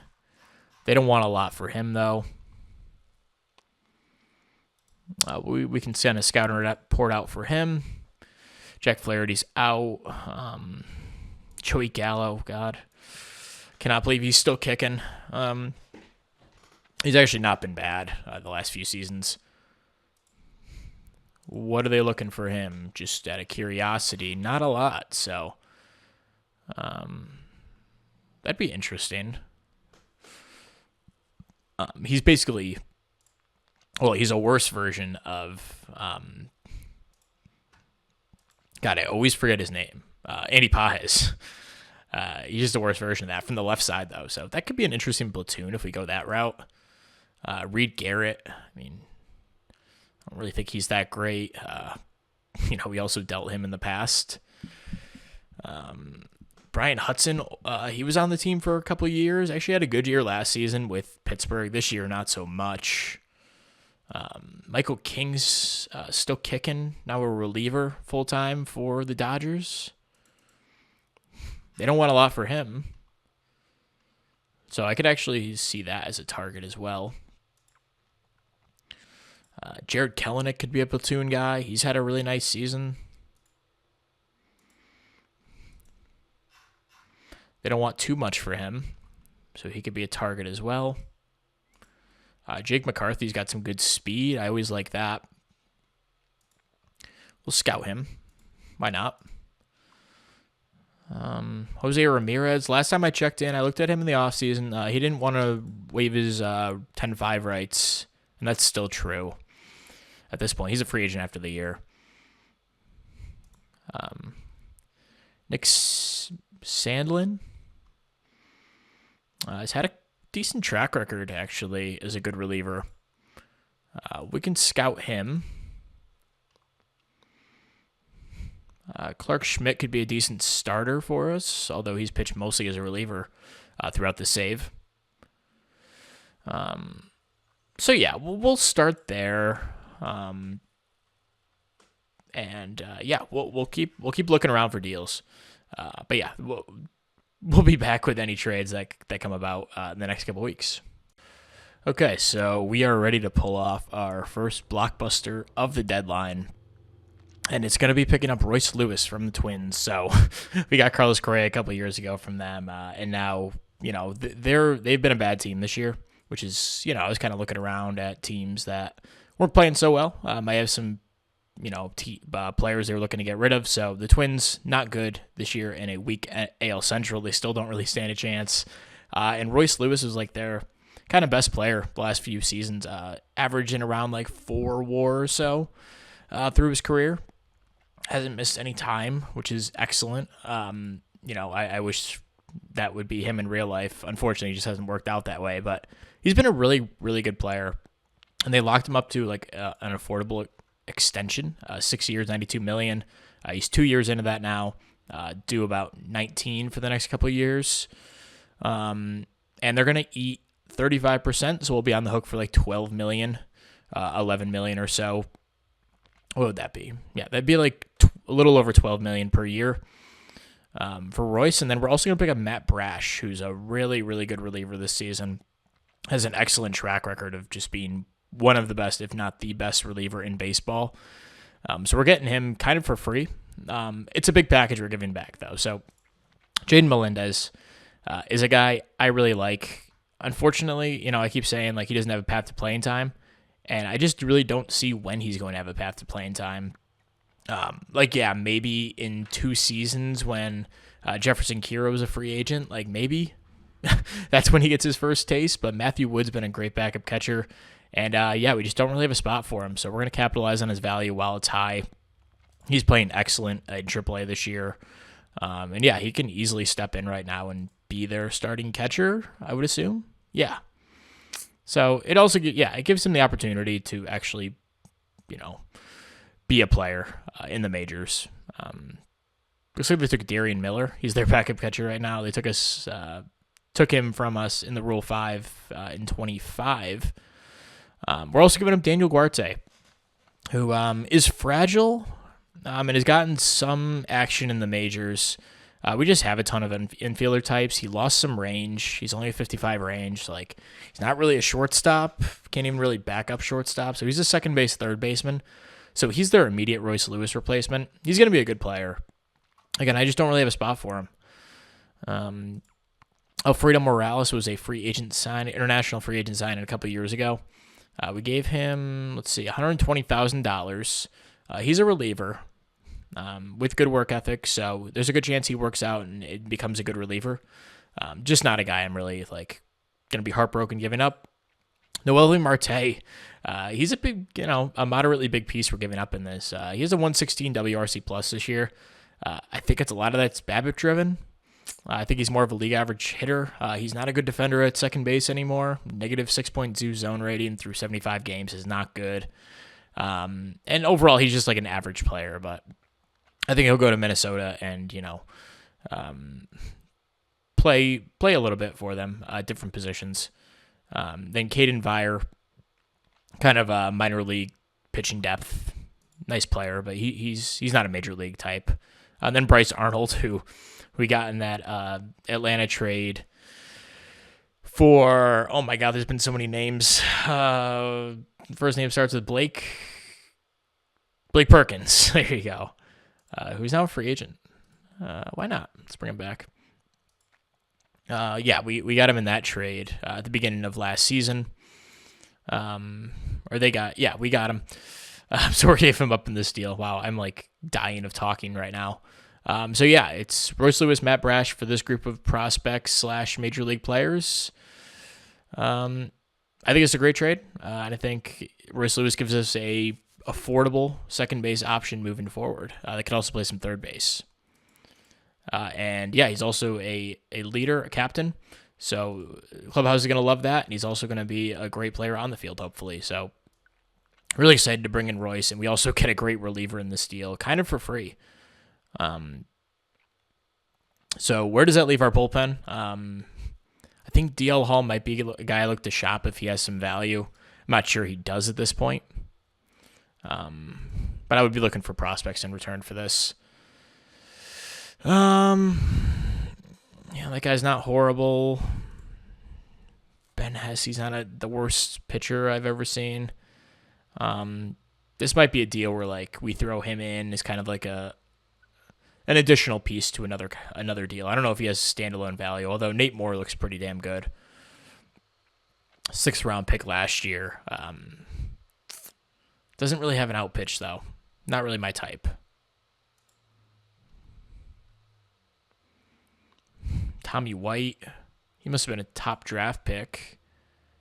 S1: They don't want a lot for him, though. We can send a scouting report out for him. Jack Flaherty's out. Joey Gallo, God. Cannot believe he's still kicking. He's actually not been bad the last few seasons. What are they looking for him? Just out of curiosity. Not a lot, so that'd be interesting. He's basically, he's a worse version of, God, I always forget his name. Andy Pages. He's just a worse version of that from the left side, though. So that could be an interesting platoon if we go that route. Reed Garrett, I don't really think he's that great. We also dealt him in the past. Brian Hudson, he was on the team for a couple of years. Actually had a good year last season with Pittsburgh. This year, not so much. Michael King's still kicking. Now a reliever full-time for the Dodgers. They don't want a lot for him. So I could actually see that as a target as well. Jared Kelenic could be a platoon guy. He's had a really nice season. They don't want too much for him, so he could be a target as well. Jake McCarthy's got some good speed. I always like that. We'll scout him. Why not? Jose Ramirez. Last time I checked in, I looked at him in the offseason. He didn't want to waive his 10-5 rights, and that's still true at this point. He's a free agent after the year. Nick Sandlin has had a decent track record, actually, as a good reliever. We can scout him. Clark Schmidt could be a decent starter for us, although he's pitched mostly as a reliever throughout the save. So yeah, we'll start there, we'll keep looking around for deals. But yeah, we'll be back with any trades that come about in the next couple weeks. Okay, so we are ready to pull off our first blockbuster of the deadline. And it's going to be picking up Royce Lewis from the Twins. So we got Carlos Correa a couple of years ago from them. And now, they've been a bad team this year, which is, I was kind of looking around at teams that weren't playing so well. I have some, players they were looking to get rid of. So the Twins, not good this year in a weak AL Central. They still don't really stand a chance. And Royce Lewis is like their kind of best player the last few seasons, averaging around like 4 WAR or so through his career. Hasn't missed any time, which is excellent. I wish that would be him in real life. Unfortunately, it just hasn't worked out that way. But he's been a really, really good player. And they locked him up to like an affordable extension, 6 years, $92 million. He's 2 years into that now, due about 19 for the next couple of years. And they're going to eat 35%, so we'll be on the hook for like $12 million, $11 million or so. What would that be? Yeah, that'd be like a little over $12 million per year for Royce. And then we're also going to pick up Matt Brash, who's a really, really good reliever this season. Has an excellent track record of just being one of the best, if not the best reliever in baseball. So we're getting him kind of for free. It's a big package we're giving back, though. So Jaden Melendez is a guy I really like. Unfortunately, I keep saying like he doesn't have a path to playing time. And I just really don't see when he's going to have a path to playing time. Maybe in 2 seasons when Jefferson Kiro was a free agent, like maybe that's when he gets his first taste. But Matthew Wood's been a great backup catcher. And we just don't really have a spot for him. So we're going to capitalize on his value while it's high. He's playing excellent in AAA this year. He can easily step in right now and be their starting catcher, I would assume. Yeah. So it also, it gives him the opportunity to actually, be a player in the majors. Looks like they took Darian Miller. He's their backup catcher right now. They took him from us in the Rule 5 in 25. We're also giving him Daniel Guarte, who is fragile and has gotten some action in the majors. We just have a ton of infielder types. He lost some range. He's only a 55 range. He's not really a shortstop. Can't even really back up shortstop. So he's a second base, third baseman. So he's their immediate Royce Lewis replacement. He's going to be a good player. Again, I just don't really have a spot for him. Alfredo Morales was a international free agent sign a couple of years ago. We gave him, $120,000. He's a reliever. With good work ethic, so there's a good chance he works out and it becomes a good reliever. Just not a guy I'm really going to be heartbroken giving up. Noelvi Marte, he's a big, a moderately big piece we're giving up in this. He has a 116 WRC plus this year. I think it's a lot of that's BABIP driven. I think he's more of a league average hitter. He's not a good defender at second base anymore. Negative 6.2 zone rating through 75 games is not good. And overall, he's just like an average player, but I think he'll go to Minnesota and, play a little bit for them, different positions. Then Caden Vire, kind of minor league pitching depth, nice player, but he's not a major league type. And then Bryce Arnold, who we got in that Atlanta trade Oh my God, there's been so many names. First name starts with Blake. Blake Perkins. There you go. Who's now a free agent. Why not? Let's bring him back. Yeah, we got him in that trade at the beginning of last season. We got him. So we gave him up in this deal. Wow, I'm like dying of talking right now. So yeah, it's Royce Lewis, Matt Brash for this group of prospects / major league players. I think it's a great trade. And I think Royce Lewis gives us a affordable second base option moving forward. That can also play some third base. And yeah, he's also a leader, a captain. So Clubhouse is going to love that. And he's also going to be a great player on the field, hopefully. So really excited to bring in Royce. And we also get a great reliever in this deal, kind of for free. So where does that leave our bullpen? I think DL Hall might be a guy I look to shop if he has some value. I'm not sure he does at this point. But I would be looking for prospects in return for this. Yeah, that guy's not horrible. Ben Hesse's not the worst pitcher I've ever seen. This might be a deal where like we throw him in as kind of like an additional piece to another deal. I don't know if he has standalone value, although Nate Moore looks pretty damn good. 6th round pick last year. Doesn't really have an out pitch though. Not really my type. Tommy White. He must have been a top draft pick.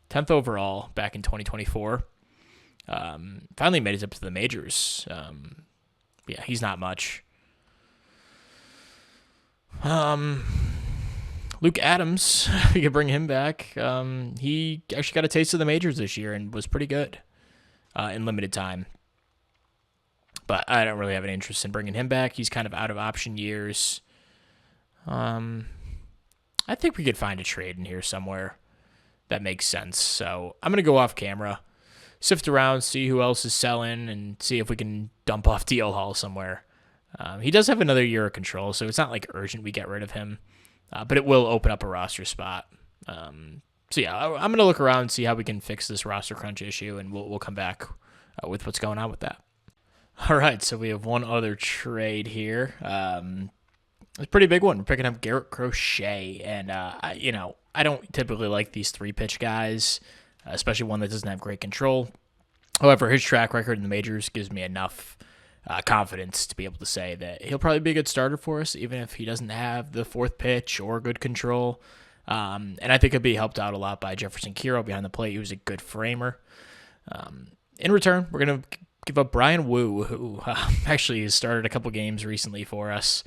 S1: 10th overall back in 2024. Finally made it up to the majors. Yeah, he's not much. Luke Adams, we could bring him back. He actually got a taste of the majors this year and was pretty good in limited time. But I don't really have any interest in bringing him back. He's kind of out of option years. I think we could find a trade in here somewhere that makes sense. So I'm going to go off camera, sift around, see who else is selling, and see if we can dump off DL Hall somewhere. He does have another year of control, so it's not like urgent we get rid of him. But it will open up a roster spot. So yeah, I'm going to look around and see how we can fix this roster crunch issue, and we'll come back with what's going on with that. All right, so we have one other trade here. It's a pretty big one. We're picking up Garrett Crochet, and I don't typically like these 3-pitch guys, especially one that doesn't have great control. However, his track record in the majors gives me enough confidence to be able to say that he'll probably be a good starter for us, even if he doesn't have the 4th pitch or good control. And I think he'll be helped out a lot by Jefferson Kiro behind the plate. He was a good framer. In return, we're going to give up Brian Wu, who actually has started a couple games recently for us.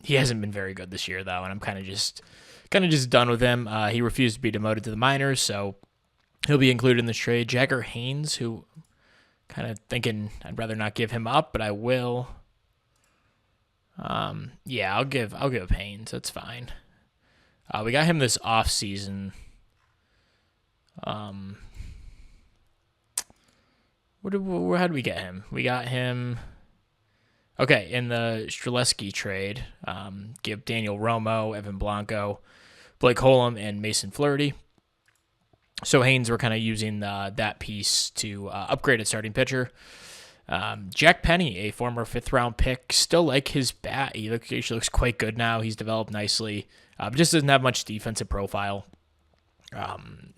S1: He hasn't been very good this year, though, and I'm kind of just done with him. He refused to be demoted to the minors, so he'll be included in this trade. Jagger Haynes, who kind of thinking I'd rather not give him up, but I will. Yeah, I'll give Haynes. That's fine. We got him this off season. How did we get him? We got him. Okay, in the Streleski trade, give Daniel Romo, Evan Blanco, Blake Holm, and Mason Flaherty. So Haynes, we're kind of using that piece to upgrade at starting pitcher. Jack Penny, a former 5th-round pick, still like his bat. He actually looks quite good now. He's developed nicely, but just doesn't have much defensive profile.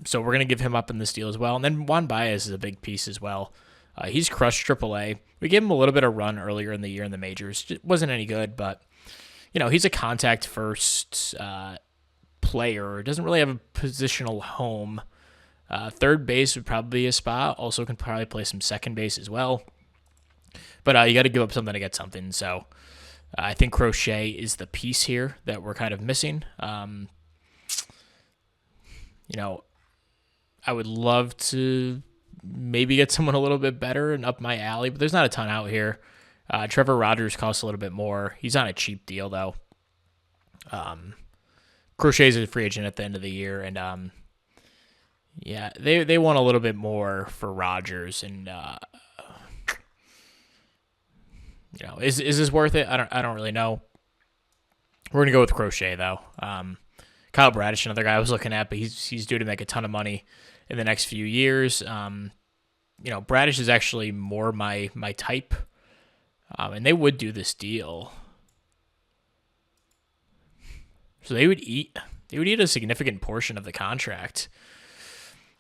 S1: So we're going to give him up in this deal as well. And then Juan Baez is a big piece as well. He's crushed AAA. We gave him a little bit of run earlier in the year in the majors. It wasn't any good, but he's a contact-first player. Doesn't really have a positional home. Third base would probably be a spot. Also can probably play some second base as well. But you got to give up something to get something. So I think Crochet is the piece here that we're kind of missing. I would love to maybe get someone a little bit better and up my alley, but there's not a ton out here. Trevor Rogers costs a little bit more. He's on a cheap deal, though. Crochet's a free agent at the end of the year, and yeah, they want a little bit more for Rogers, and is this worth it? I don't really know. We're gonna go with Crochet though. Kyle Bradish, another guy I was looking at, but he's due to make a ton of money in the next few years. Bradish is actually more my type, and they would do this deal. So they would eat a significant portion of the contract,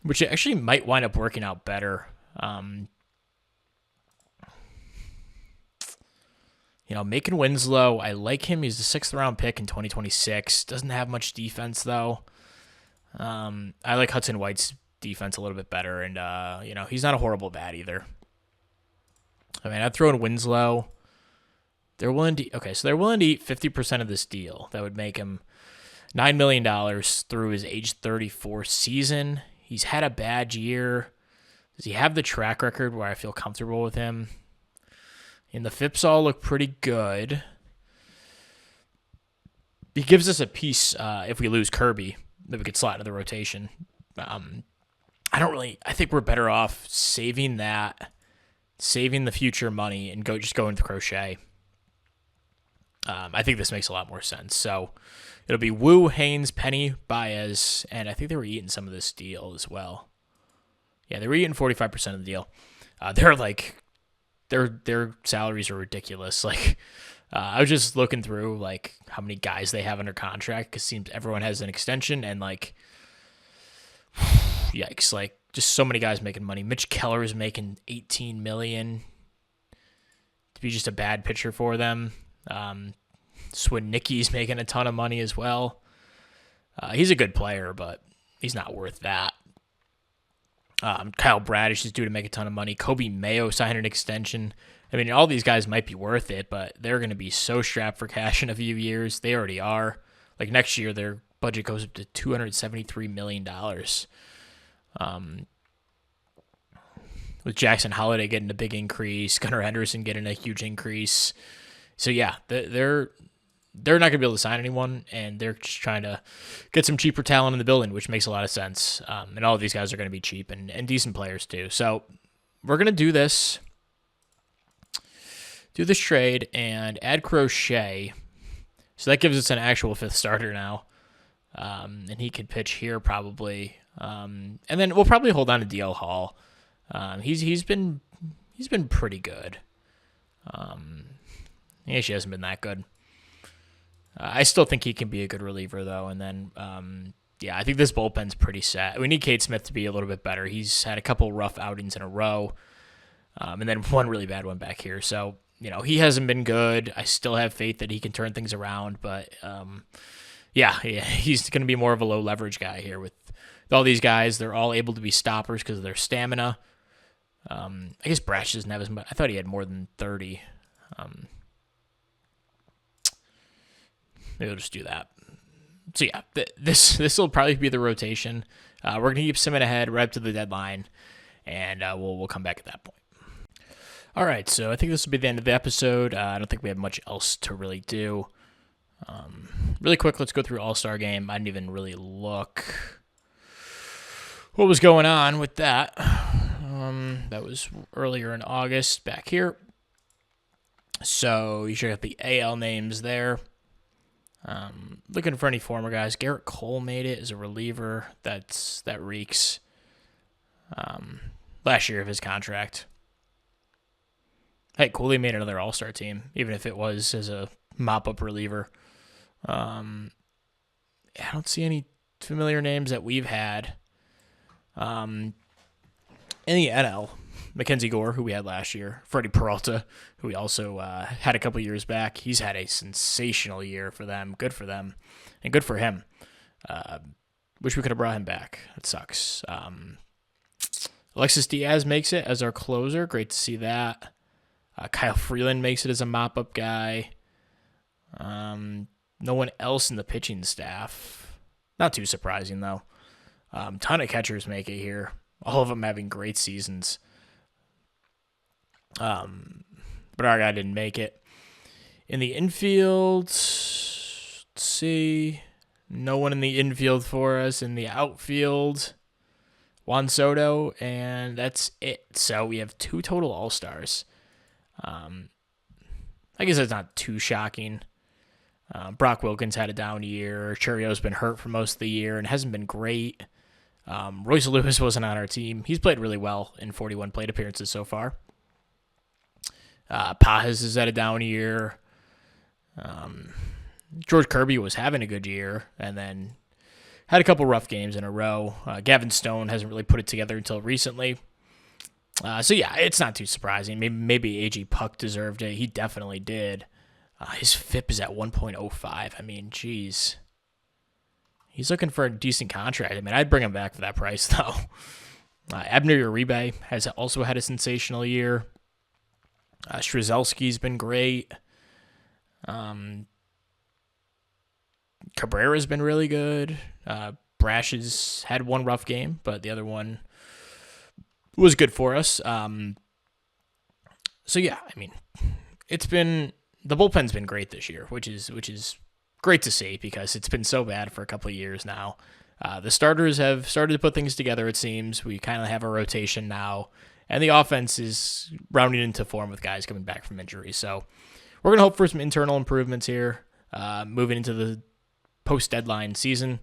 S1: which actually might wind up working out better. Macon Winslow, I like him. He's a 6th-round pick in 2026. Doesn't have much defense, though. I like Hudson White's defense a little bit better, and, he's not a horrible bat either. I mean, I'd throw in Winslow. They're willing to eat 50% of this deal. That would make him $9 million through his age 34 season. He's had a bad year. Does he have the track record where I feel comfortable with him? And the FIPS all look pretty good. He gives us a piece if we lose Kirby that we could slot into the rotation. I think we're better off saving the future money and going with Crochet. I think this makes a lot more sense. So it'll be Wu, Haynes, Penny, Baez, and I think they were eating some of this deal as well. Yeah, they were eating 45% of the deal. Their salaries are ridiculous. I was just looking through how many guys they have under contract because it seems everyone has an extension and yikes, just so many guys making money. Mitch Keller is making $18 million to be just a bad pitcher for them. Swinnicki's making a ton of money as well. He's a good player, but he's not worth that. Kyle Bradish is due to make a ton of money. Kobe Mayo signed an extension. I mean, all these guys might be worth it, but they're going to be so strapped for cash in a few years. They already are. Next year, their budget goes up to $273 million. With Jackson Holliday getting a big increase, Gunnar Henderson getting a huge increase. So, yeah, they're not going to be able to sign anyone, and they're just trying to get some cheaper talent in the building, which makes a lot of sense. And all of these guys are going to be cheap and decent players too. So we're going to do this trade and add Crochet. So that gives us an actual 5th starter now. And he could pitch here probably. And then we'll probably hold on to DL Hall. He's been pretty good. He actually hasn't been that good. I still think he can be a good reliever, though. And then, I think this bullpen's pretty set. We need Cade Smith to be a little bit better. He's had a couple rough outings in a row, and then one really bad one back here. So, he hasn't been good. I still have faith that he can turn things around. But, he's going to be more of a low-leverage guy here with all these guys. They're all able to be stoppers because of their stamina. I guess Brash doesn't have as much. I thought he had more than 30. Maybe we'll just do that. So yeah, this will probably be the rotation. We're gonna keep Simmons ahead right up to the deadline, and we'll come back at that point. All right, so I think this will be the end of the episode. I don't think we have much else to really do. Really quick, let's go through All-Star Game. I didn't even really look what was going on with that. That was earlier in August back here. So you should have the AL names there. Looking for any former guys. Garrett Cole made it as a reliever. That reeks. Last year of his contract. Hey, Cooley made another All-Star team, even if it was as a mop-up reliever. I don't see any familiar names that we've had. In the NL, Mackenzie Gore, who we had last year, Freddie Peralta, who we also had a couple years back. He's had a sensational year for them. Good for them, and good for him. Wish we could have brought him back. It sucks. Alexis Diaz makes it as our closer. Great to see that. Kyle Freeland makes it as a mop-up guy. No one else in the pitching staff. Not too surprising, though. Ton of catchers make it here. All of them having great seasons. But our guy didn't make it. In the infield, let's see. No one in the infield for us. In the outfield, Juan Soto, and that's it. So we have 2 total All-Stars. I guess that's not too shocking. Brock Wilkins had a down year. Churio's been hurt for most of the year and hasn't been great. Royce Lewis wasn't on our team. He's played really well in 41 plate appearances so far. Pajes has had a down year. George Kirby was having a good year and then had a couple rough games in a row. Gavin Stone hasn't really put it together until recently. So yeah, it's not too surprising. Maybe A.G. Puck deserved it. He definitely did. His FIP is at 1.05. I mean, geez. He's looking for a decent contract. I mean, I'd bring him back for that price, though. Abner Uribe has also had a sensational year. Strzelski's been great. Cabrera's been really good. Brash has had one rough game, but the other one was good for us. So yeah, I mean, the bullpen's been great this year, which is great to see because it's been so bad for a couple of years now. The starters have started to put things together, it seems. We kind of have a rotation now, and the offense is rounding into form with guys coming back from injury. So we're going to hope for some internal improvements here moving into the post-deadline season.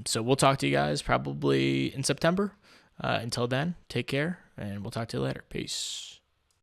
S1: So we'll talk to you guys probably in September. Until then, take care, and we'll talk to you later. Peace.